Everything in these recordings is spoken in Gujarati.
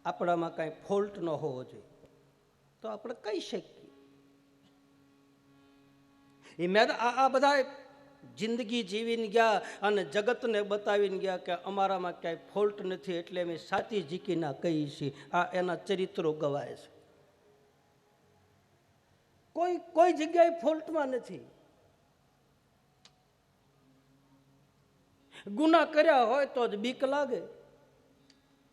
આપણામાં કાંઈ ફોલ્ટ ન હોવો જોઈએ તો આપણે કહી શકીએ. એ મેં આ બધા જિંદગી જીવીને ગયા અને જગતને બતાવીને ગયા કે અમારામાં ક્યાંય ફોલ્ટ નથી, એટલે અમે સાચી જીકીના કહીએ છીએ. આ એના ચરિત્રો ગવાય છે. કોઈ જગ્યાએ ફોલ્ટમાં નથી. ગુના કર્યા હોય તો જ બીક લાગે,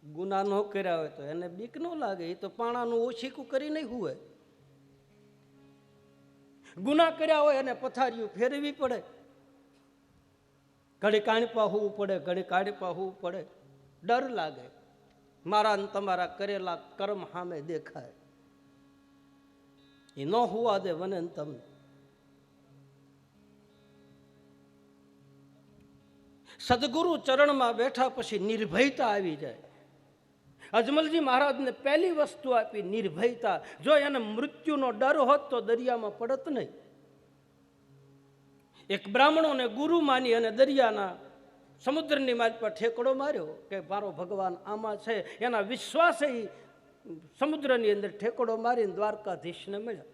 ગુના ન કર્યા હોય તો એને બીક ન લાગે. એ તો પાણાનું ઓછીકું કરી નહીં હોય. ગુના કર્યા હોય એને પથારીઓ ફેરવી પડે, ઘડી કાણપા હોવું પડે, ઘડી કાણપા હોવું પડે. ડર લાગે મારા ને તમારા કરેલા કર્મ સામે દેખાય. એ ન હોવા દે મને તમને. સદગુરુ ચરણમાં બેઠા પછી નિર્ભયતા આવી જાય. અજમલજી મહારાજને પહેલી વસ્તુ આપી નિર્ભયતા. જો એને મૃત્યુનો ડર હોત તો દરિયામાં પડત નહીં. એક બ્રાહ્મણોને ગુરુ માની અને દરિયાના સમુદ્રની માલ પર ઠેકડો માર્યો કે મારો ભગવાન આમાં છે. એના વિશ્વાસે સમુદ્રની અંદર ઠેકડો મારીને દ્વારકાધીશને મળ્યા.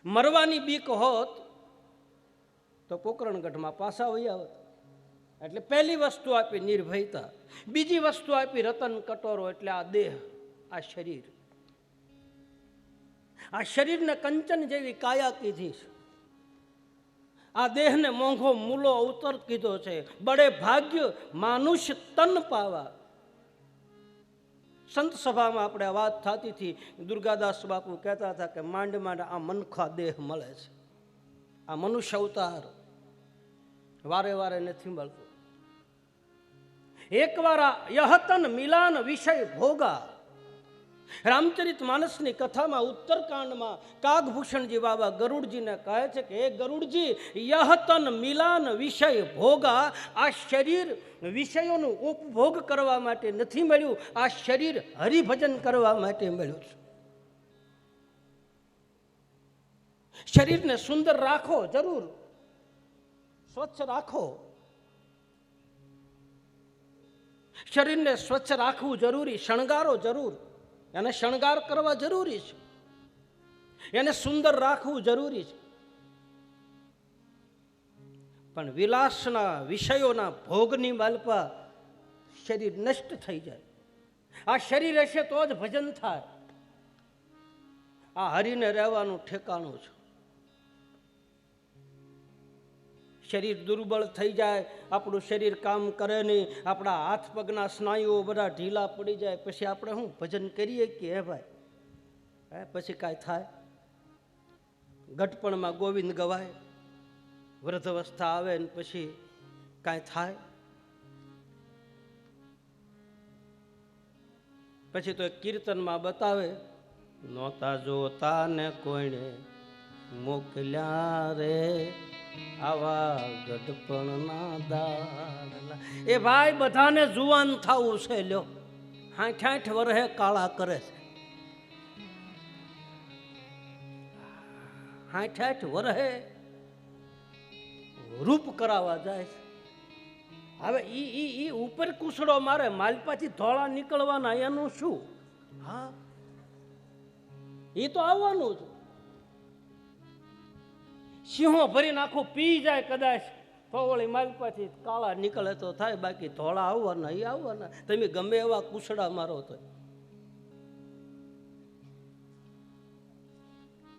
મરવાની બીક હોત તો પોકરણગઢમાં પાછા વહી આવત. એટલે પહેલી વસ્તુ આપી નિર્ભયતા. બીજી વસ્તુ આપી રતન કટોરો, એટલે આ દેહ, આ શરીર. આ શરીરને કંચન જેવી કાયા કીધી છે. આ દેહને મોંઘો મૂલો અવતર કીધો છે. બડે ભાગ્ય માનુષ તન પાવા. સંત સભામાં આપણે વાત થતી હતી, દુર્ગાદાસ બાપુ કહેતા હતા કે માંડ માંડ આ મનખા દેહ મળે છે. આ મનુષ્ય અવતાર વારે વારે નથી મળતો. એકવાર યહતન મિલાન વિષય ભોગા. રામચરિત માનસની કથામાં ઉત્તરકાંડમાં કાગભૂષણજી બાબા ગરુડજીને કહે છે કે હે ગરુડજી, યહતન મિલાન વિષય ભોગા. આ શરીર વિષયોનું ઉપભોગ કરવા માટે નથી મળ્યું, આ શરીર હરિભજન કરવા માટે મળ્યું છે. શરીરને સુંદર રાખો જરૂર, સ્વચ્છ રાખો. શરીરને સ્વચ્છ રાખવું જરૂરી, શણગારો જરૂર, એને શણગાર કરવા જરૂરી છે, એને સુંદર રાખવું જરૂરી છે. પણ વિલાસના વિષયોના ભોગની માલપા શરીર નષ્ટ થઈ જાય. આ શરીર હશે તો જ ભજન થાય. આ હરીને રહેવાનું ઠેકાણું છે. શરીર દુર્બળ થઈ જાય, આપણું શરીર કામ કરે નહીં, આપણા હાથ પગના સ્નાયુઓ બધા ઢીલા પડી જાય, પછી આપણે શું ભજન કરીએ કે હે ભાઈ? પછી કાંઈ થાય? ગઢપણમાં ગોવિંદ ગવાય, વૃદ્ધ અવસ્થા આવે ને પછી કાંઈ થાય? પછી તો એક કીર્તનમાં બતાવે, નહોતા જોતા ને કોઈને મોકલ્યા રે આવા ગઢપણના દાડલા. એ ભાઈ બધાને જુવાન થવું છે. લ્યો 60 વર્ષે કાળા કરે છે. 60 વર્ષે રૂપ કરાવવા જાય છે. હવે ઈ ઉપર કુસડો મારે, માલપાથી ધોળા નીકળવાના, એનું શું? હા, એ તો આવવાનું જ. સિંહો ભરીને આખું પી જાય કદાચ તો વળી માલપાથી કાળા નીકળે તો થાય, બાકી ધોળા આવવાના એ આવવાના. તમે ગમે એવા કુસડા મારો તો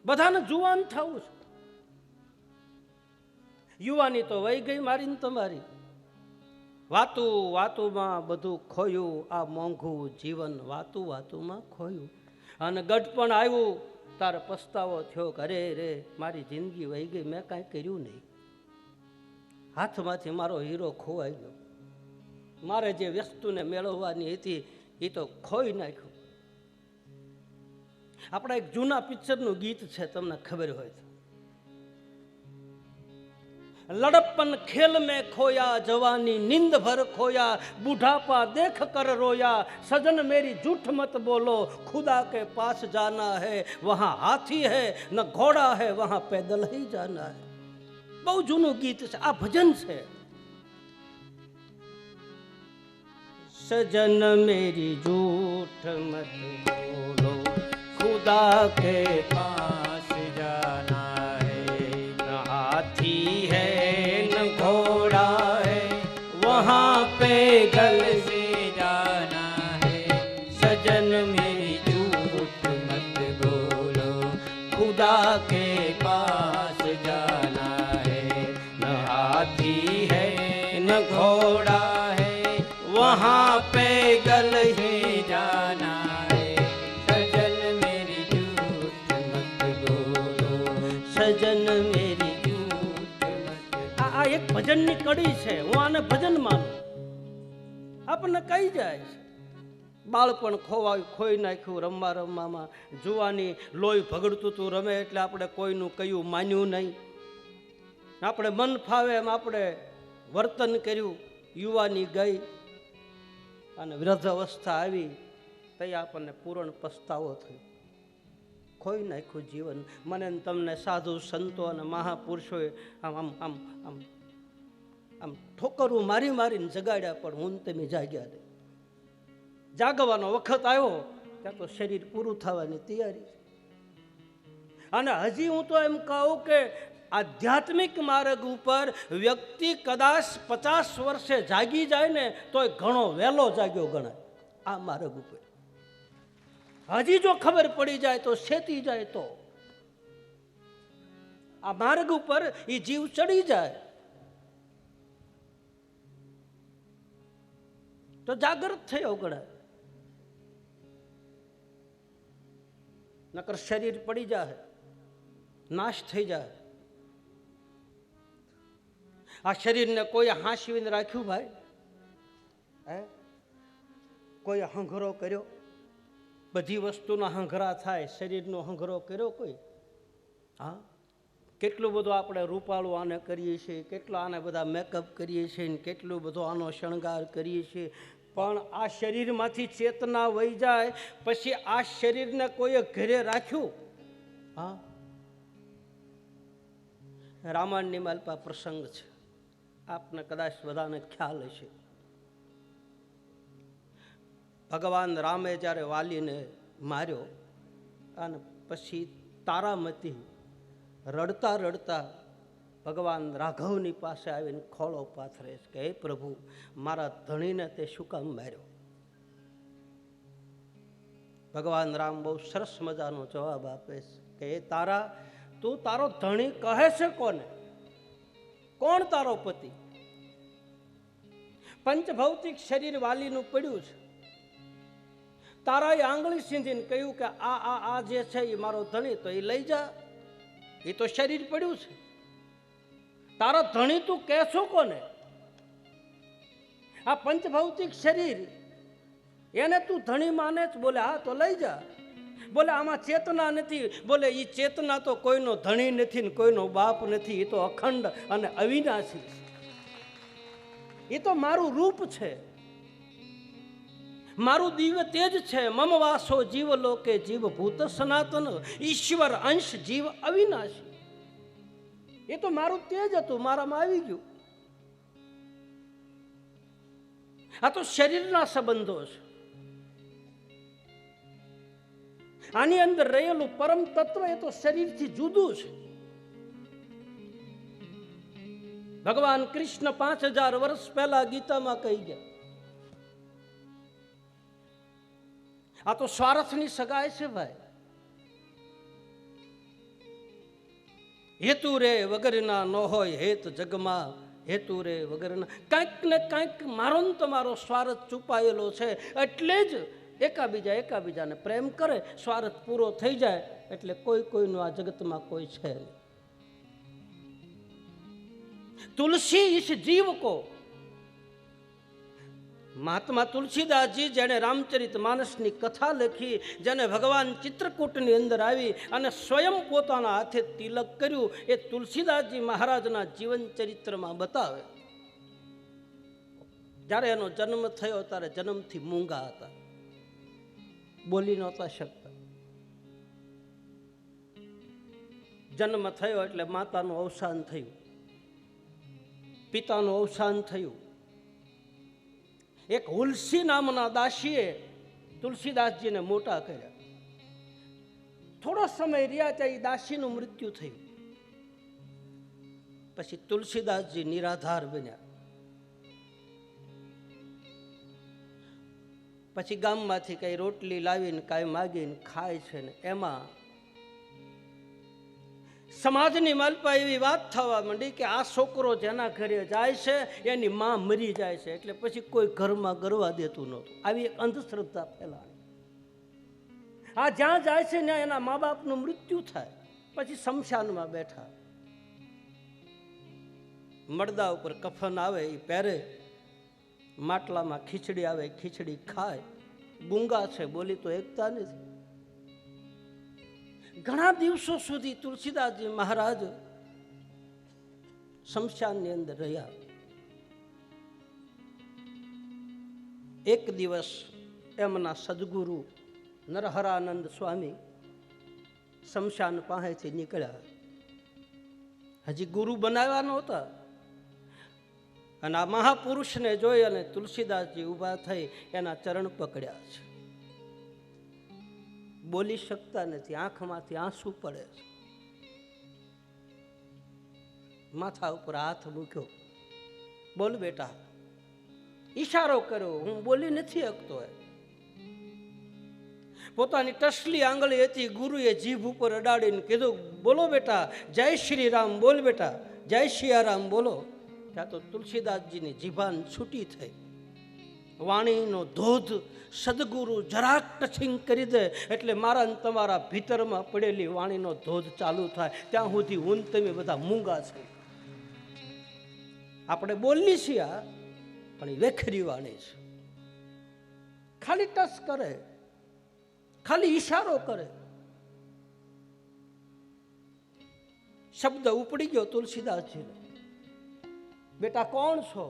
બધાને જુવાન થવું છે. યુવાની તો વહી ગઈ મારી ને તમારી. વાતુમાં બધું ખોયું, આ મોંઘું જીવન વાતુમાં ખોયું. અને ગઢપણ આવ્યું તારે પસ્તાવો થયો કે અરે રે મારી જિંદગી વહી ગઈ, મેં કાંઈ કર્યું નહીં. હાથમાંથી મારો હીરો ખોવાઈ ગયો. મારે જે વસ્તુને મેળવવાની હતી એ તો ખોઈ નાખ્યું. આપણા એક જૂના પિક્ચરનું ગીત છે, તમને ખબર હોય તો, लड़प्पन खेल में खोया, जवानी नींद भर खोया, बूढ़ापा देख कर रोया, सजन मेरी झूठ मत बोलो, खुदा के पास जाना है, वहाँ हाथी है न घोड़ा है, वहाँ पैदल ही जाना है. બહુ જૂનું ગીત છે, આ ભજન છે. सजन मेरी झूठ मत बोलो, खुदा के पास जाना है, न हाथी है न घोड़ा है, वहाँ पे गल से जाना है। सजन मेरी झूठ मत बोलो, खुदा के पास जाना है। न हाथी है न घोड़ा है, वहाँ पे गल से जाना है। सजन मेरी झूठ मत बोलो, સજન મેરી झूठ मत આ એક ભજનની કડી છે. હું આને ભજન માનું. આપણને કહી જાય છે બાળપણ ખોઈ નાખ્યું રમવા રમવામાં, જુવાની લોહી ભગડતું તું રમે એટલે આપણે કોઈનું કયું માન્યું નહીં, આપણે મન ફાવે એમ આપણે વર્તન કર્યું. યુવાની ગઈ અને વૃદ્ધ અવસ્થા આવી તઈ આપણને પૂર્ણ પસ્તાવો થયો. ખોઈ નાખ્યું જીવન. મને ને તમને સાધુ સંતો અને મહાપુરુષોએ આમ આમ આમ આમ આમ ઠોકરું મારી મારીને જગાડ્યા, પણ હું ને તમે જાગ્યા નહીં. જાગવાનો વખત આવ્યો ત્યાં તો શરીર પૂરું થવાની તૈયારી છે. અને હજી હું તો એમ કહું કે આધ્યાત્મિક માર્ગ ઉપર વ્યક્તિ કદાચ 50 વર્ષે જાગી જાય ને તોય ઘણો વહેલો જાગ્યો ગણાય. આ માર્ગ ઉપર હજી જો ખબર પડી જાય તો છેતી જાય તો આ માર્ગ ઉપર એ જીવ ચડી જાય તો જાગૃત થયો ગણાય. નકર શરીર પડી જાય, નાશ થઈ જાય. આ શરીરને કોઈ હાંસવીને રાખ્યું ભાઈ? હે, કોઈ હંઘરો કર્યો? બધી વસ્તુના હંઘરા થાય, શરીરનો હંઘરો કર્યો કોઈ? હા, કેટલું બધું આપણે રૂપાળું આને કરીએ છીએ, કેટલો આને બધા મેકઅપ કરીએ છીએ, કેટલું બધું આનો શણગાર કરીએ છીએ, પણ આ શરીરમાંથી ચેતના વહી જાય પછી આ શરીરને કોઈએ ઘરે રાખ્યું? હા, રામાયણની માલપા પ્રસંગ છે, આપને કદાચ બધાને ખ્યાલ હશે. ભગવાન રામે જ્યારે વાલીને માર્યો અને પછી તારામતી રડતા રડતા ભગવાન રાઘવની પાસે આવીને ખોળો પાથરે છે કે હે પ્રભુ, મારા ધણીને તે શું કામ માર્યો? ભગવાન રામ બહુ સરસ મજાનો જવાબ આપે છે કે હે તારા, તું તારો ધણી કહે છે કોને? કોણ તારો પતિ? પંચભૌતિક શરીર વાલીનું પડ્યું છે. તારાએ આંગળી સીંધીને કહ્યું કે આ આ આ જે છે એ મારો ધણી, તો એ લઈ જા, એ તો શરીર પડ્યું છે. તારો ધણી તું કહેશો કોને? આ પંચભૌતિક શરીર એને તું ધણી માને જ? બોલે હા, તો લઈ જા. બોલે આમાં ચેતના નથી. બોલે એ ચેતના તો કોઈનો ધણી નથી ને કોઈનો બાપ નથી, એ તો અખંડ અને અવિનાશી છે. એ તો મારું રૂપ છે, મારું દિવ્ય તેજ છે. મમ વાસો જીવ લોકે જીવ ભૂત સનાતન, ઈશ્વર અંશ જીવ અવિનાશી. એ તો મારું તેજ હતું, મારામાં આવી ગયું. આ તો શરીરના સંબંધો છે. આની અંદર રહેલું પરમ તત્વ એ તો શરીરથી જુદું છે. ભગવાન કૃષ્ણ 5000 વર્ષ પહેલા ગીતામાં કહી ગયા. આ તો સ્વાર્થની સગાઈ છે ભાઈ. હેતુ રે વગરના ન હોય હેત જગમાં, હેતુ રે વગરના. કાંઈક ને કાંઈક મારો ને તમારો સ્વાર્થ છુપાયેલો છે. એટલે જ એકાબીજાને પ્રેમ કરે, સ્વાર્થ પૂરો થઈ જાય એટલે કોઈનું આ જગતમાં કોઈ છે નહીં. તુલસી ઇસ જીવ કો. મહાત્મા તુલસીદાસજી જેણે રામચરિત માનસની કથા લખી, જેને ભગવાન ચિત્રકૂટની અંદર આવી અને સ્વયં પોતાના હાથે તિલક કર્યું, એ તુલસીદાસજી મહારાજના જીવન ચરિત્રમાં બતાવે. જ્યારે એનો જન્મ થયો ત્યારે જન્મથી મૂંગા હતા, બોલી નહોતા શકતા. જન્મ થયો એટલે માતાનું અવસાન થયું, પિતાનું અવસાન થયું. એક હુલસી નામના દાસીએ તુલસીદાસજીને મોટા કર્યા. થોડો સમય રહ્યા ત્યાં એ દાસીનું મૃત્યુ થયું. પછી તુલસીદાસજી નિરાધાર બન્યા. પછી ગામમાંથી કઈ રોટલી લાવીને કાંઈ માગીને ખાય છે ને એમાં સમાજની માલપા એવી વાત થવા માંડી કે આ છોકરો જેના ઘરે જાય છે એની માં મરી જાય છે, એટલે પછી કોઈ ઘરમાં ગરવા દેતું નહોતું. આવી એક અંધશ્રદ્ધા ફેલાણી. આ જ્યાં જાય છે ત્યાં એના મા બાપનું મૃત્યુ થાય. પછી શમશાનમાં બેઠા, મળદા ઉપર કફન આવે એ પહેરે, માટલામાં ખીચડી આવે ખીચડી ખાય. ગુંગા છે, બોલી તો એકતા નથી. ઘણા દિવસો સુધી તુલસીદાસજી મહારાજ શમશાનની અંદર રહ્યા. એક દિવસ એમના સદગુરુ નરહરાનંદ સ્વામી શમશાન પાસેથી નીકળ્યા. હજી ગુરુ બનાવ્યા નહોતા. અને આ મહાપુરુષને જોઈ અને તુલસીદાસજી ઊભા થઈ એના ચરણ પકડ્યા છે. બોલી શકતા નથી, આંખમાંથી આંસુ પડે છે. માથા ઉપર હાથ મૂક્યો, બોલ બેટા. ઈશારો કર્યો, હું બોલી નથી શકતો. પોતાની ટસલી આંગળી હતી, ગુરુએ જીભ ઉપર અડાડીને કીધું, બોલો બેટા, જય શ્રી રામ બોલ બેટા, જય સિયારામ બોલો. ત્યાં તો તુલસીદાસજીની જીભાન છૂટી થઈ. વાણીનો ધોધ સદગુરુ જરાક ટચિંગ કરી દે એટલે મારા ને તમારા ભીતરમાં પડેલી વાણીનો ધોધ ચાલુ થાય. ત્યાં સુધી હું તમે બધા મૂંગા છે. આપણે બોલી છીએ પણ એ વેખરી વાણી છે. ખાલી ટચ કરે, ખાલી ઈશારો કરે. શબ્દ ઉપડી ગયો તુલસીદાસજીને, બેટા કોણ છો?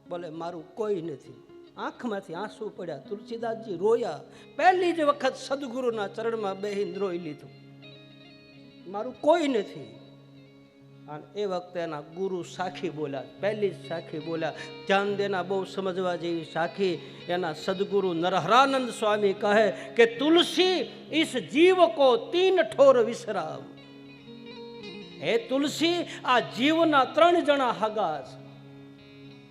બોલે મારું કોઈ નથી. આંખમાંથી આંસુ પડ્યા. તુલસીદાસજી રોયા. પહેલી જ વખત સદગુરુના ચરણમાં બેહીને રોઈ લીધું, મારું કોઈ નથી. અને એ વખતે એના ગુરુ સાખી બોલ્યા, પહેલી જ સાખી બોલ્યા. ધ્યાન દેના, બહુ સમજવા જેવી સાખી. એના સદગુરુ નરહરાનંદ સ્વામી કહે કે તુલસી ઇસ જીવ કો તીન ઠોર વિશ્રામ. હે તુલસી, આ જીવના 3 જણા હગા છે.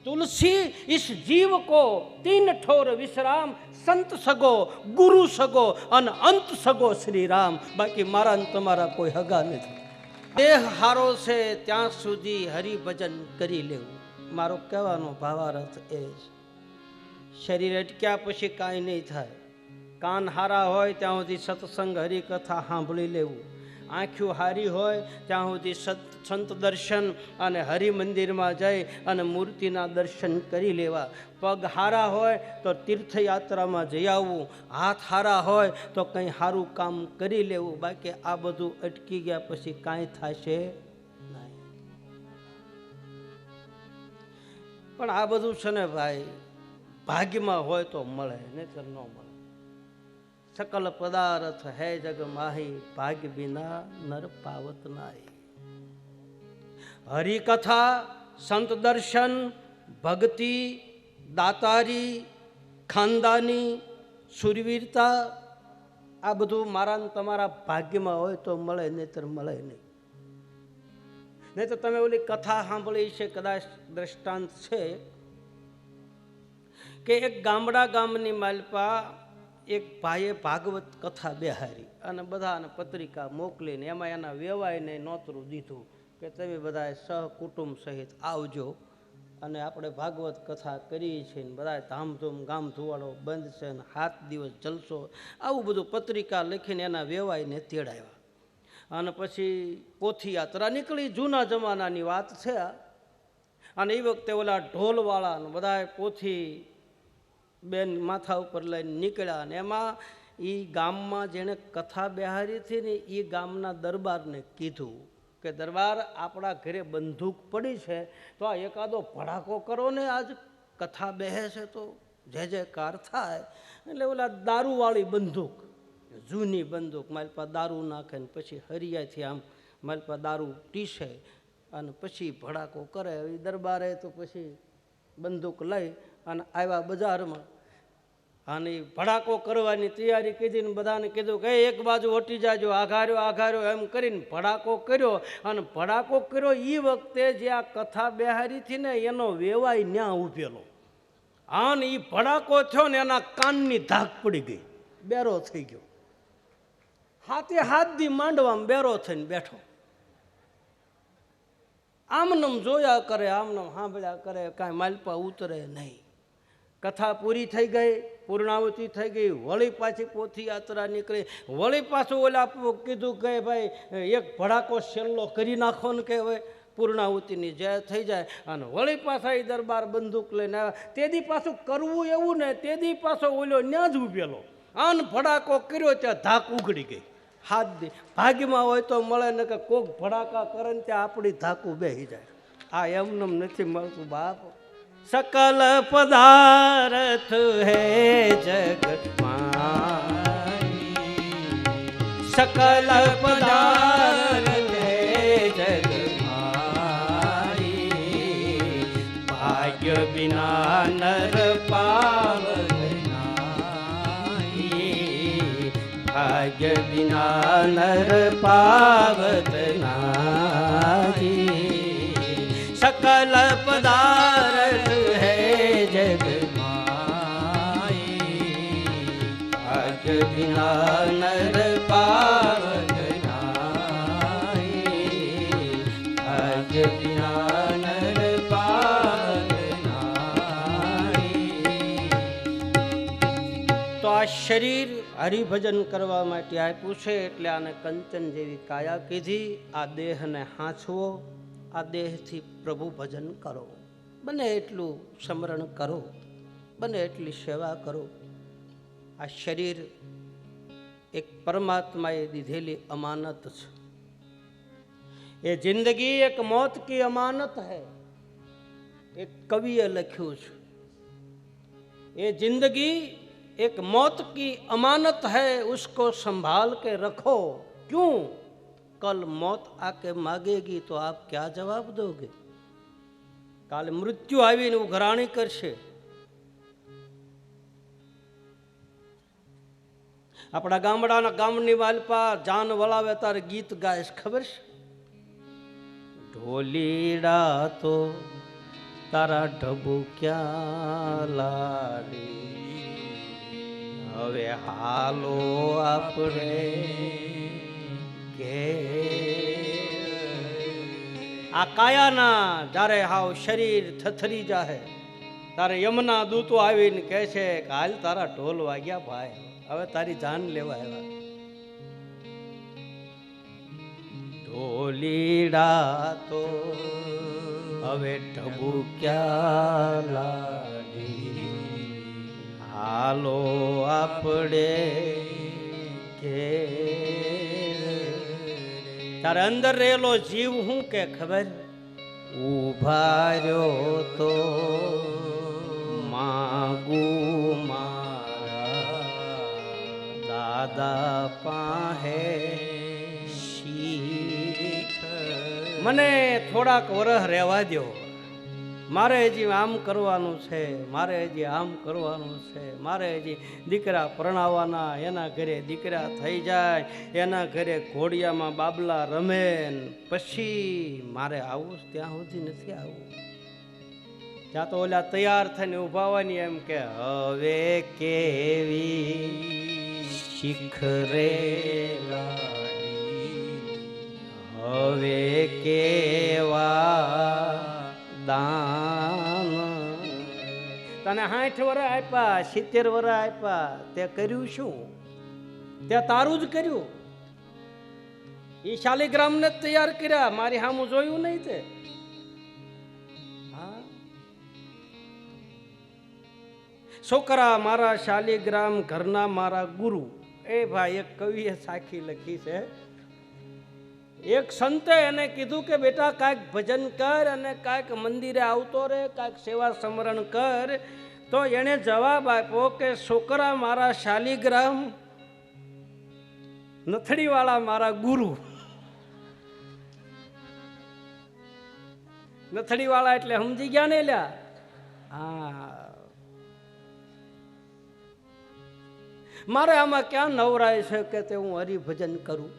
તુલસી ઇસ જીવ કો તીન ઠોર વિશ્રામ, સંત સગો, ગુરુ સગો અને અંત સગો શ્રી રામ. બાકી મારા ને તમારા કોઈ હગા નથી. દેહ હારો છે ત્યાં સુધી હરિભજન કરી લેવું. મારો કહેવાનો ભાવાર્થ એ છે. શરીર અટક્યા પછી કાંઈ નહીં થાય. કાન હારા હોય ત્યાં સુધી સત્સંગ હરિકથા સાંભળી લેવું. આંખ્યું હારી હોય ત્યાં સુધી સંત દર્શન અને હરિમંદિરમાં જઈ અને મૂર્તિના દર્શન કરી લેવા. પગ હારા હોય તો તીર્થયાત્રામાં જઈ આવવું. હાથ હારા હોય તો કંઈ સારું કામ કરી લેવું. બાકી આ બધું અટકી ગયા પછી કાંઈ થશે નહીં. પણ આ બધું છે ને ભાઈ, ભાગ્યમાં હોય તો મળે, નહીંતર ન મળે. સકલ પદાર્થ હૈ જગ માહી, ભાગ્ય બિના નર પાવત નાહી. હરિકથા, સંત દર્શન, ભક્તિ, દાતારી, ખાનદાની, સુરવીરતા, આ બધું મારા ને તમારા ભાગ્યમાં હોય તો મળે, નહીતર મળે નહીં. નહીં તો તમે ઓલી કથા સાંભળી છે, કદાચ દ્રષ્ટાંત છે કે એક ગામની માલપા એક ભાઈએ ભાગવત કથા બેહારી અને બધાને પત્રિકા મોકલીને એમાં એના વેવાઈને નોતરું દીધું કે તમે બધા સહકુટુંબ સહિત આવજો અને આપણે ભાગવત કથા કરીએ છીએ ને બધા ધામધૂમ, ગામ ધુવાડો બંધ છે ને 7 દિવસ જલસો, આવું બધું પત્રિકા લખીને એના વેવાઈને તેડાવ્યા. અને પછી પોથી યાત્રા નીકળી. જૂના જમાનાની વાત છે. અને એ વખતે ઓલા ઢોલવાળા બધા પોથી બેન માથા ઉપર લઈને નીકળ્યા. અને એમાં એ ગામમાં જેણે કથા બેહારી હતી ને એ ગામના દરબારને કીધું કે દરબાર, આપણા ઘરે બંદૂક પડી છે તો આ એકાદો ભડાકો કરો ને, આજ કથા બેહે છે તો જે જયકાર થાય. એટલે ઓલા દારૂવાળી બંદૂક, જૂની બંદૂક, મારી પાસે દારૂ નાખે ને પછી હરિયાથી આમ મારી પાસે દારૂ ટીસે અને પછી ભડાકો કરે. એ દરબારે તો પછી બંદૂક લઈ અને આવ્યા બજારમાં અને ઈ ભડાકો કરવાની તૈયારી કીધી ને બધાને કીધું કે એક બાજુ હટી જાજો, આઘાર્યો આઘાર્યો એમ કરીને ભડાકો કર્યો. અને ભડાકો કર્યો એ વખતે જે આ કથા બેહારી હતી ને એનો વેવાય ન્યા ઉભેલો. અને એ ભડાકો થયો ને એના કાનની ધાક પડી ગઈ, બેરો થઈ ગયો. હાથે હાથ દી માંડવામાં બેરો થઈને બેઠો. આમનમ જોયા કરે, આમનમ સાંભળ્યા કરે, કાંઈ માલપા ઉતરે નહીં. કથા પૂરી થઈ ગઈ, પૂર્ણાવતી થઈ ગઈ. વળી પાછી પોથી યાત્રા નીકળી. વળી પાછું ઓલા કીધું કે ભાઈ એક ભડાકો છેલ્લો કરી નાખો ને કે હવે પૂર્ણાવતીની જય થઈ જાય. અને વળી પાછા એ દરબાર બંદૂક લઈને આવ્યા. તેથી પાછું કરવું એવું ને તેથી પાછો ઓલો ન્યા જ ઉભેલો. આન ભડાકો કર્યો ત્યાં ધાક ઉઘડી ગઈ. હાથ દી ભાગ્યમાં હોય તો મળે ને કે કોક ભડાકા કરે ને ત્યાં આપણી ધાકું બેસી જાય. આ એમનેમ નથી મળતું બાપ. सकल पदार्थ है जग माई, सकल पदार्थ है जग माई, भाग्य बिना नर पावनाई, भाग्य बिना नर पावनाई, सकल पदार्थ जग माई, भाग्य बिना नर पावनाई, भाग्य बिना नर पावनाई. તો આ શરીર હરિભજન કરવા માટે આપ્યું છે એટલે આને કંચન જેવી કાયા કીધી. આ દેહને હાંચવો, આ દેહથી પ્રભુ ભજન કરો, બને એટલું સ્મરણ કરો, બને એટલી સેવા કરો. આ શરીર એક પરમાત્માએ દીધેલી અમાનત છે. એ જિંદગી એક મौत की अमानत है. એક કવિએ લખ્યું છે, ये जिंदगी एक मौत की अमानत है, उसको संभाल के रखो. क्यों? कल मौत आके मांगेगी तो आप क्या जवाब दोगे? કાલે મૃત્યુ આવીને ઉઘરાણી કરશે. આપણા ગામડાના ગામની માલપા જાન વળાવે તારે ગીત ગાય ખબર છે? ઢોલીડા તો તારા ઢબુ ક્યાં લાડી, હવે હાલો આપણે કે. આ કાયાના જ્યારે હાવ શરીર થથરી જાહે તારે યમના દૂતો આવીને કહે છે કે હાલ તારા ઢોલ વાગ્યા ભાઈ, હવે તારી જાન લેવા આવ્યા. ઢોલીડા તો હવે ઢબુ ક્યાં લાડી, હાલો આપણે કે. તારે અંદર રહેલો જીવ હું કે ખબર? ઉભા રહ્યો તો માગુ મારા દાદા પાસે શીખ. મને થોડાક વરહ રહેવા દો, મારે હજી આમ કરવાનું છે, મારે હજી આમ કરવાનું છે, મારે હજી દીકરા પરણાવવાના, એના ઘરે દીકરા થઈ જાય, એના ઘરે ઘોડિયામાં બાબલા રમે, પછી મારે આવું ત્યાં સુધી નથી આવું. ત્યાં તો ઓલા તૈયાર થઈને ઊભા હોવાની એમ કે હવે કેવી શિખરે હવે કેવા દાન. તને 60 વર્ષ આપ્યા, 70 વર્ષ આપ્યા, તે કર્યું શું? તે તારું જ કર્યું. એ શાલિગ્રામને જ તૈયાર કર્યા, મારી સામું જોયું નહીં તે. હા, છોકરા મારા શાલિગ્રામ, ઘરના મારા ગુરુ. એ ભાઈ એક કવિએ સાખી લખી છે. એક સંતે એને કીધું કે બેટા કાંઈક ભજન કર અને કાંઈક મંદિરે આવતો રહે, કાંઈક સેવા સ્મરણ કર. તો એણે જવાબ આપ્યો કે છોકરા મારા શાલિગ્રામ, નથડીવાળા મારા ગુરુ. નથડીવાળા એટલે સમજી ગયા ને લ્યા? હા, મારે આમાં ક્યાં નવરાય છે કે તે હું હરિભજન કરું?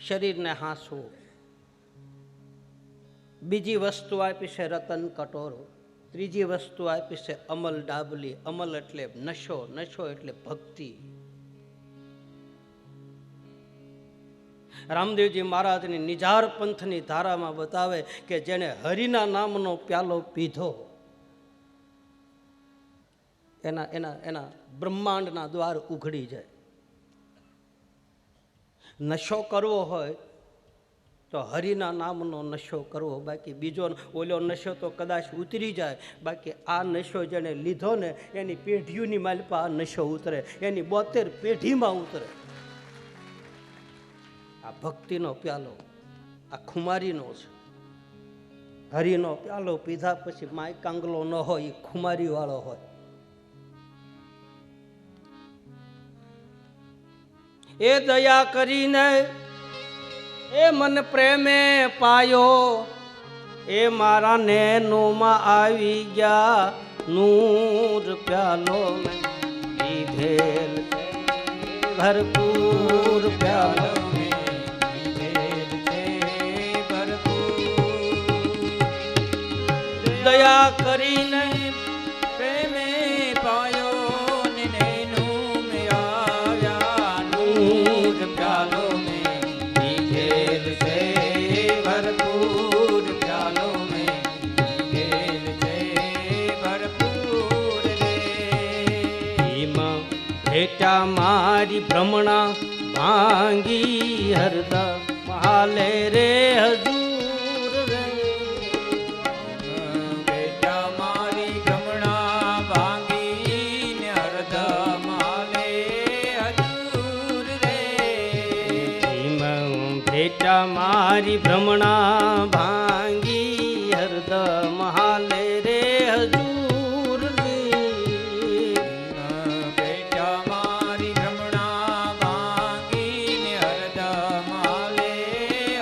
શરીરને હાંસવું. બીજી વસ્તુ આપી છે રતન કટોરો. ત્રીજી વસ્તુ આપી છે અમલ ડાબલી. અમલ એટલે નશો, નશો એટલે ભક્તિ. રામદેવજી મહારાજની નિજાર પંથની ધારામાં બતાવે કે જેણે હરિના નામનો પ્યાલો પીધો એના એના એના બ્રહ્માંડના દ્વાર ઉઘડી જાય. નશો કરવો હોય તો હરિના નામનો નશો કરવો, બાકી બીજો ઓલો નશો તો કદાચ ઉતરી જાય, બાકી આ નશો જેને લીધો ને એની પેઢીઓની માલપા આ નશો ઉતરે, એની 72 પેઢીમાં ઉતરે. આ ભક્તિનો પ્યાલો આ ખુમારીનો છે. હરિનો પ્યાલો પીધા પછી માય કાંગલો ન હોય, એ ખુમારી વાળો હોય. એ દયા કરીને એ મન પ્રેમે પાયો, એ મારા નેનોમાં આવી ગયા. નૂર પ્યાલો મેં લીધેલ ભરપૂર પ્યાલો દયા કરીને પ્રેમે પાયો ને નેનું મે આવ્યા. નૂર પ્યાલો મેં લીધેલ છે ભરપૂર. પ્યાલો મેં લીધેલ છે ભરપૂર રે. એમાં ભેટા મારી ભ્રમણા ભાંગી હરદા હાલે રે હજૂર રે. બેટા મારી ગમણા ભાંગીને હરદમ હાલે હજૂર રે. ભેટા મારી ભ્રમણા ભાંગી હરદમ હાલે રે હજૂર રે. બેટા મારી ગમણા ભાંગીને હરદમ હાલે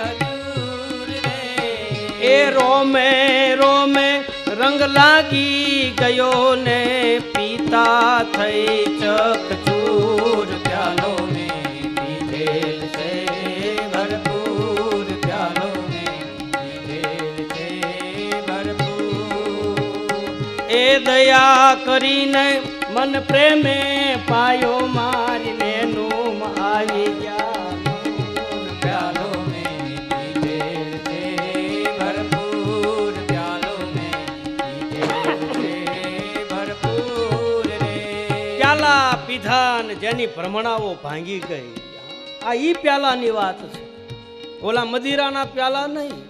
હજૂર રે. એ રોમે રોમે રંગ લાગી ગયો ને પીતા થઈ ચકચૂર. પ્યાલો મેં પીધેલ છે ભરપૂર. પ્યાલો મેં પીધેલ છે ભરપૂર. એ દયા કરીને મન પ્રેમે પાયો મારી નેનું આવી ગયા. પ્યાલો મેં પીધેલ છે ભરપૂર. પ્યાલો મેં પીધેલ છે ભરપૂર રે. પ્યાલા પીધા ને જેની ભ્રમણાઓ ભાંગી ગઈ, આ ઈ પ્યાલાની વાત છે, ઓલા મદિરાના પ્યાલા નહીં.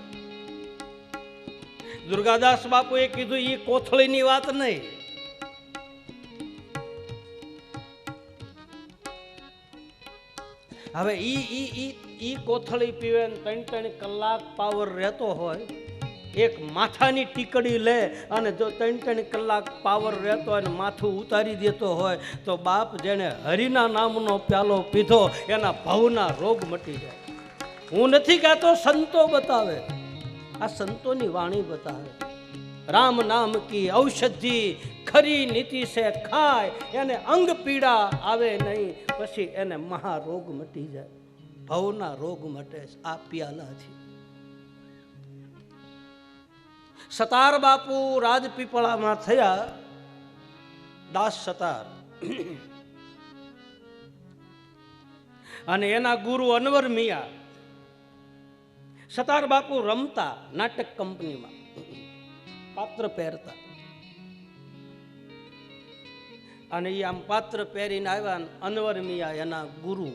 દુર્ગાદાસ બાપુએ કીધું ઈ કોથળીની વાત નહીં. હવે ઈ કોથળી પીવે ને 3 કલાક પાવર રહેતો હોય, એક માથાની ટીકડી લે અને જો 3 કલાક પાવર રહેતો હોય ને માથું ઉતારી દેતો હોય તો બાપ જેને હરિના નામનો પ્યાલો પીધો એના ભવના રોગ મટી જાય. હું નથી કહેતો, સંતો બતાવે, આ સંતોની વાણી બતાવે. રામ નામ કી ઔષધિ ખરી નીતિ સે ખાય, એને અંગ પીડા આવે નહીં, પછી એને મહારોગ મટી જાય, ભવના રોગ મટે. આ પ્યાલાથી સતાર બાપુ રાજપીપળામાં થયા, દાસ સતાર, અને એના ગુરુ અનવર મિયા. સતાર બાપુ રમતા નાટક કંપનીમાં, પાત્ર પહેરતા, અને એ આમ પાત્ર પહેરીને આવ્યા. અનવર મિયા એના ગુરુ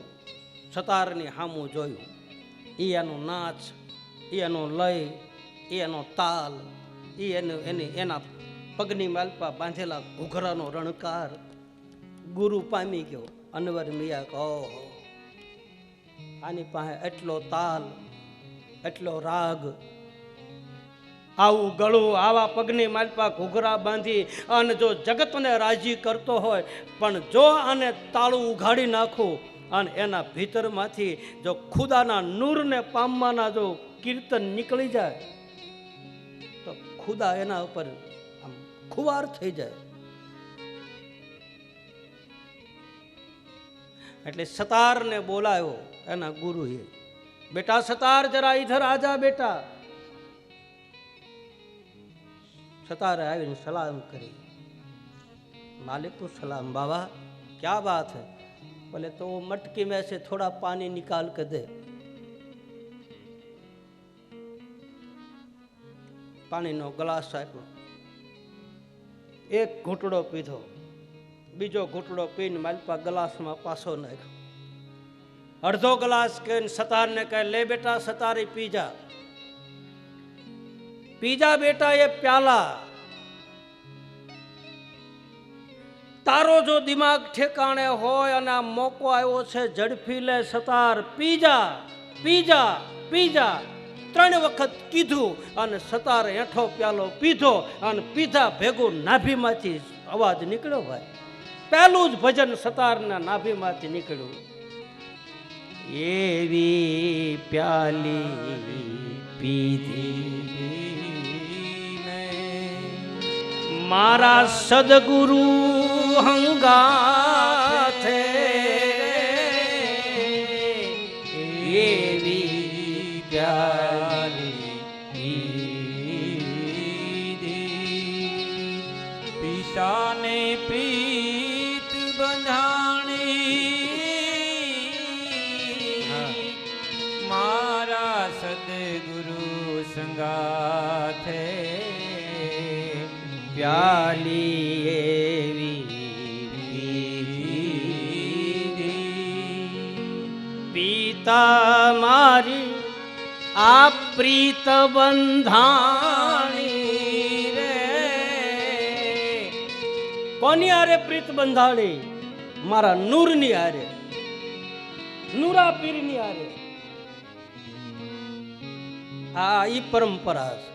સતારની સામું જોયું. એ એનો નાચ, એ એનો લય, એ એનો તાલ, એના પગની માલપા બાંધેલા ઘૂઘરાનો રણકાર ગુરુ પામી ગયો. અનવર મિયા કહો, આની પાસે એટલો તાલ, એટલો રાગ, આવું ગળું, આવા પગની માલપા ઘૂઘરા બાંધી અને જો જગતને રાજી કરતો હોય, પણ જો આને તાળું ઉઘાડી નાખું અને એના ભીતરમાંથી જો ખુદાના નૂરને પામવાના જો કીર્તન નીકળી જાય તો ખુદા એના ઉપર આમ ખુવાર થઈ જાય. એટલે સતારને બોલાયો એના ગુરુએ, બેટા સતાર જરા ઇધર આજા બેટા. સતારે આવીને સલામ કરી. मालिकुम सलाम बाबा, क्या बात है? बोले तो मटकी में से थोड़ा पानी निकाल के दे. પાણીનો ગ્લાસ આપ્યો, એક ઘૂંટડો પીધો, બીજો ઘૂંટડો પીને માલપા ગ્લાસમાં પાછો નાખ્યો. અડધો ગ્લાસ કહીને સતારને કહે, લે બેટા સતારી પી જા, પી જા બેટા એ પ્યાલા. તારો જો દિમાગ ઠેકાણે હોય અને આ મોકો આવ્યો છે ઝડપી લે સતાર, પી જા પી જા પી જા. 3 વખત કીધું અને સતારે હેઠો પ્યાલો પીધો અને પીધા ભેગું નાભીમાંથી અવાજ નીકળ્યો. ભાઈ પહેલું જ ભજન સતારના નાભીમાંથી નીકળ્યું, એવી પ્યાલી પીધી મારા સદગુરુ હંગાથે, એવી પ્યાલી પીધી પિતાને પ્રીત બંધાણી મારા સદગુરુ સંગાથે, પ્યાલી એવી પિતા મારી આ પ્રીત બંધાણી રે. કોની આરે પ્રીત બંધાણી? મારા નૂરની આરે, નૂરા પીરની આરે. આ ઈ પરંપરા છે.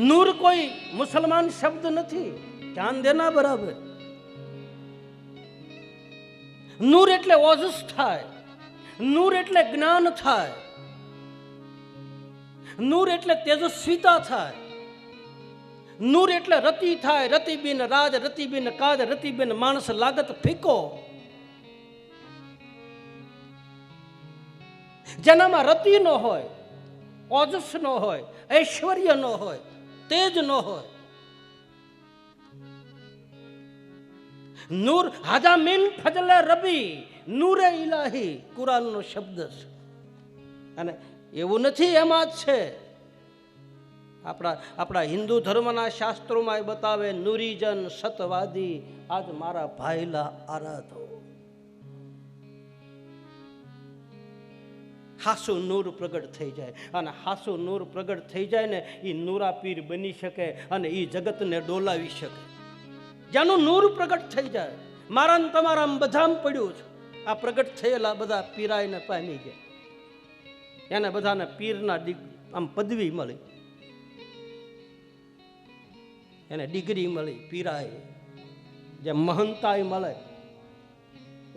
નૂર કોઈ મુસલમાન શબ્દ નથી, ધ્યાન દેના બરાબર. નૂર એટલે ઓજસ થાય, નૂર એટલે જ્ઞાન થાય, નૂર એટલે તેજસ્વીતા થાય, નૂર એટલે રતિ થાય. રતિ બિન રાજ, રતિ બિન કાજ, રતિ બિન માણસ લાગત ફીકો. જેનામાં રતિ ન હોય, ઓજસ ન હોય, ઐશ્વર્ય ન હોય, તેજ ન હોય. નૂર હાજા મિન ફજલે રબી, નૂરે ઇલાહી કુરાનનો શબ્દ છે. અને એવું નથી એમાં જ છે, આપણા હિન્દુ ધર્મના શાસ્ત્રોમાં બતાવે, નૂરીજન સતવાદી આજ મારા ભાઈલા આરાધો. હાસુ નૂર પ્રગટ થઈ જાય, અને હાસુ નૂર પ્રગટ થઈ જાય ને એ નૂરા પીર બની શકે અને એ જગતને ડોલાવી શકે. જેનું નૂર પ્રગટ થઈ જાય, મારા ને તમારા બધામાં પડ્યું છે. આ પ્રગટ થયેલા બધા પીરાઈને પામી ગયા, એને બધાને પીરના આમ પદવી મળી, એને ડિગ્રી મળી. પીરાય જેમ મહંતાઈ મળે,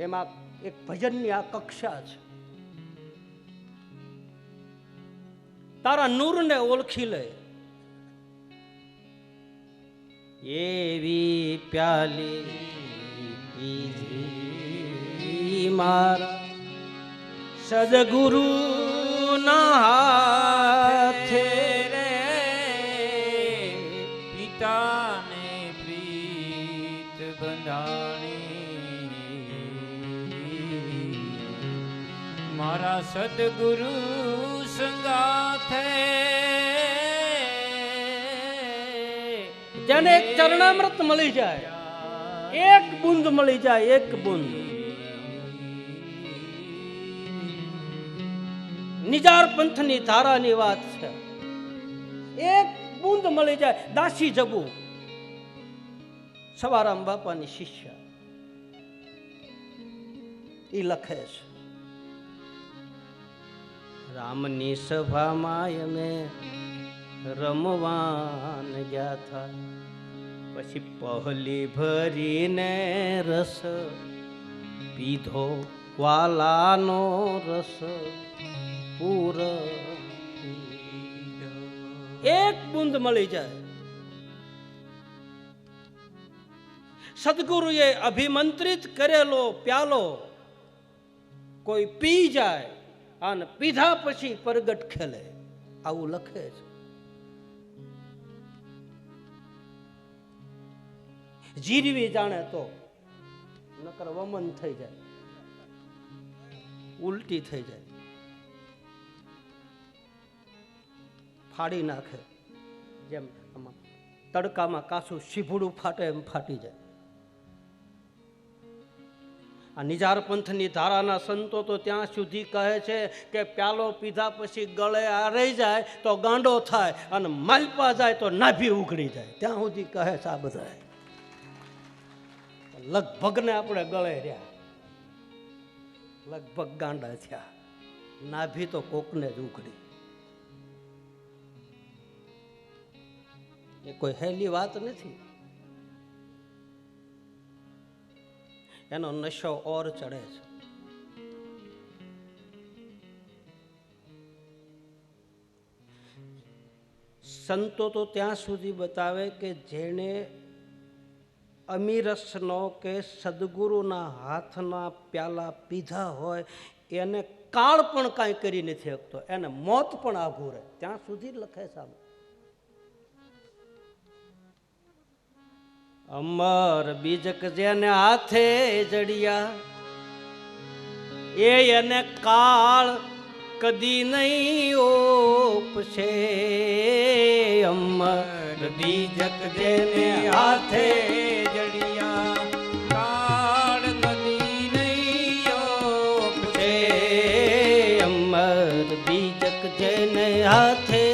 એમાં એક ભજનની આ કક્ષા છે. તારા નૂરને ઓળખી લે, એવી પ્યાલી પીધી મારા સદગુરુ ના હાથે રે પિતાને પ્રીત બંધાણી મારા સદગુરુ સંગાથે. જેને એક ચરણામૃત મળી જાય, એક બુંદ મળી જાય, એક બુંદ. નિજાર પંથની ધારાની વાત છે. એક બુંદ મળી જાય. દાસી જબુ સવારામ બાપાની શિષ્ય ઈ લખે છે, રામની સભામાં અમે રમવાન ગયા થા, પછી પહલી ભરીને રસ પીધો, વાલાનો રસ પૂર. એક બુંદ મળી જાય. સદગુરુએ અભિમંત્રિત કરેલો પ્યાલો કોઈ પી જાય અને પીધા પછી પરગટ ખેલે, આવું લખે છે. જીરવી જાણે તો નકર વમન થઈ જાય, ઉલટી થઈ જાય, ફાડી નાખે, જેમ આમાં તડકામાં કાસું શીભડું ફાટે એમ ફાટી જાય. આ નિજાર પંથની ધારાના સંતો તો ત્યાં સુધી કહે છે કે પ્યાલો પીધા પછી ગળે આ રહી જાય તો ગાંડો થાય અને માલપા જાય તો નાભી ઉઘડી જાય. ત્યાં સુધી કહે છે આ બધા. લગભગ ને આપણે ગળે રહ્યા, લગભગ ગાંડા થયા, નાભી તો કોકને જ ઉઘડી. એ કોઈ હેલી વાત નથી. એનો નશો ઓર ચડે છે. સંતો તો ત્યાં સુધી બતાવે કે જેણે અમીરસનો કે સદગુરુના હાથના પ્યાલા પીધા હોય એને કાળ પણ કાંઈ કરી નથી શકતો, એને મોત પણ આઘું રહે. ત્યાં સુધી લખે છે. અમર બીજક જેને હાથે જડિયા એને કાળ કદી નહીં ઓપશે. અમર બીજક જેને હાથે જડિયા કાળ કદી નહીં ઓપશે. અમર બીજક જેને હાથે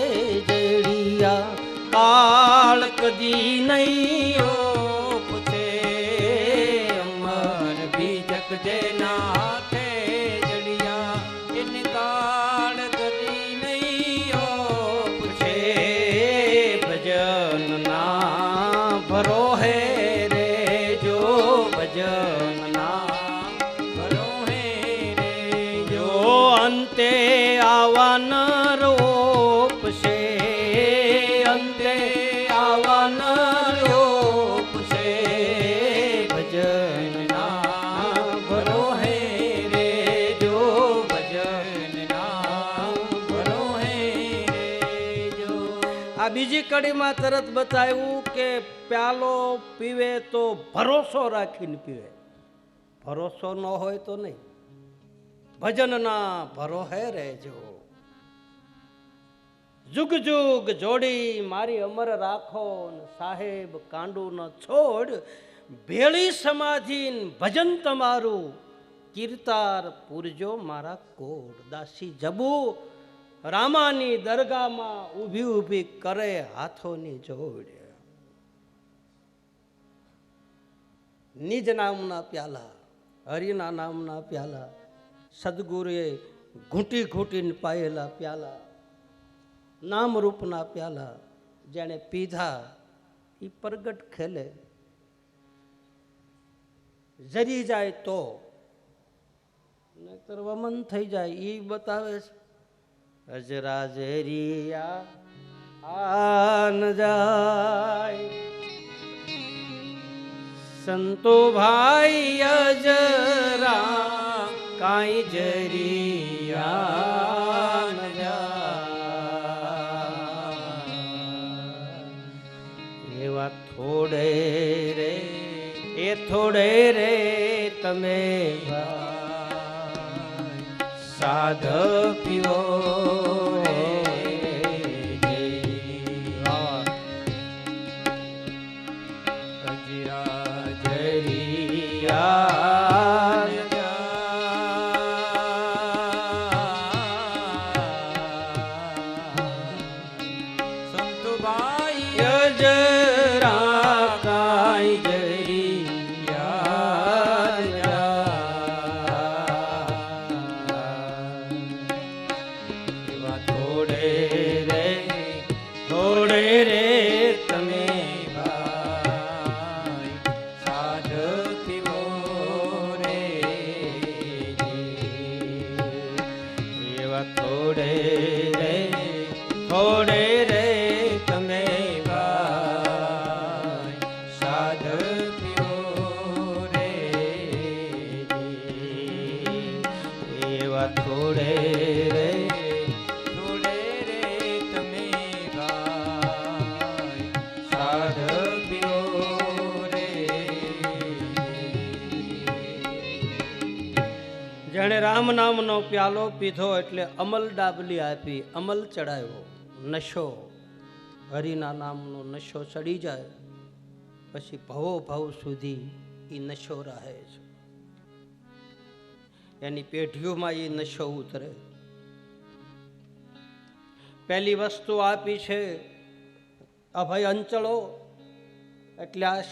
જડિયા કાળ કદી નહીં ઓપશે. અમર બીજક જેના હાથે જડિયા એને કાળ કદી નહીં ઓપશે. ભજન ના ભરો હે રે જો, ભજન ના ભરો હે રે જો, અંતે આવન રોપશે. અંતે આવન રોપશે. ભજન ના ભરો હે રે જો, ભજન ના ભરો હે રે જો. આ બીજી કડીમાં તરત બતાવ્યું કે પ્યાલો પીવે તો ભરોસો રાખીને પીવે, ભરોસો ન હોય તો નહીં. ભજન ના ભરો હે રહેજો. જુગ જુગ જોડી મારી અમર રાખો, સાહેબ કાંડું ન છોડ. ભેળી સમાધિ ભજન તમારું, કીર્તાર પૂરજો મારા કોડ. દાસી જબુ રામાની દરગાહમાં ઊભી ઊભી કરે હાથોની જોડ. નિજ નામના પ્યાલા, હરિના નામના પ્યાલા, સદગુરુએ ઘૂંટી ઘૂંટીને પાયેલા પ્યાલા, નામ રૂપના પ્યાલા જેણે પીધા એ પરગટ ખેલે. જરી જાય તો, નહીતર વમન થઈ જાય. એ બતાવે છે. અજરા જરિયા આન જાય સંતો ભાઈ, અજરા કાંઈ જરિયા ન જાય. એવા થોડે રે, એ થોડે રે તમે સાધ પીવો. જેણે રામ નામનો પ્યાલો પીધો એટલે અમલ ડાબલી આપી, અમલ ચડાવ્યો, નશો, હરિના નામનો નશો ચડી જાય પછી ભવો ભવ સુધી એ નશો રહે છે, એની પેઢીઓમાં એ નશો ઉતરે. પહેલી વસ્તુ આપી છે અભય અંચળો એટલે આ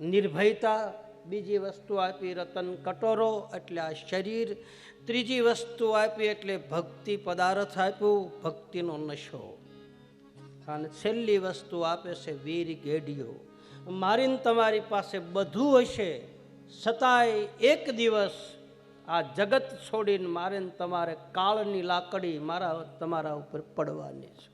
નિર્ભયતા, બીજી વસ્તુ આપી રતન કટોરો એટલે આ શરીર, ત્રીજી વસ્તુ આપી એટલે ભક્તિ પદાર્થ આપ્યું, ભક્તિનો નશો, અને છેલ્લી વસ્તુ આપે છે વીર ગેડીઓ. મારીને તમારી પાસે બધું હશે છતાંય એક દિવસ આ જગત છોડીને મારે તમારે કાળની લાકડી તમારા ઉપર પડવાની છે.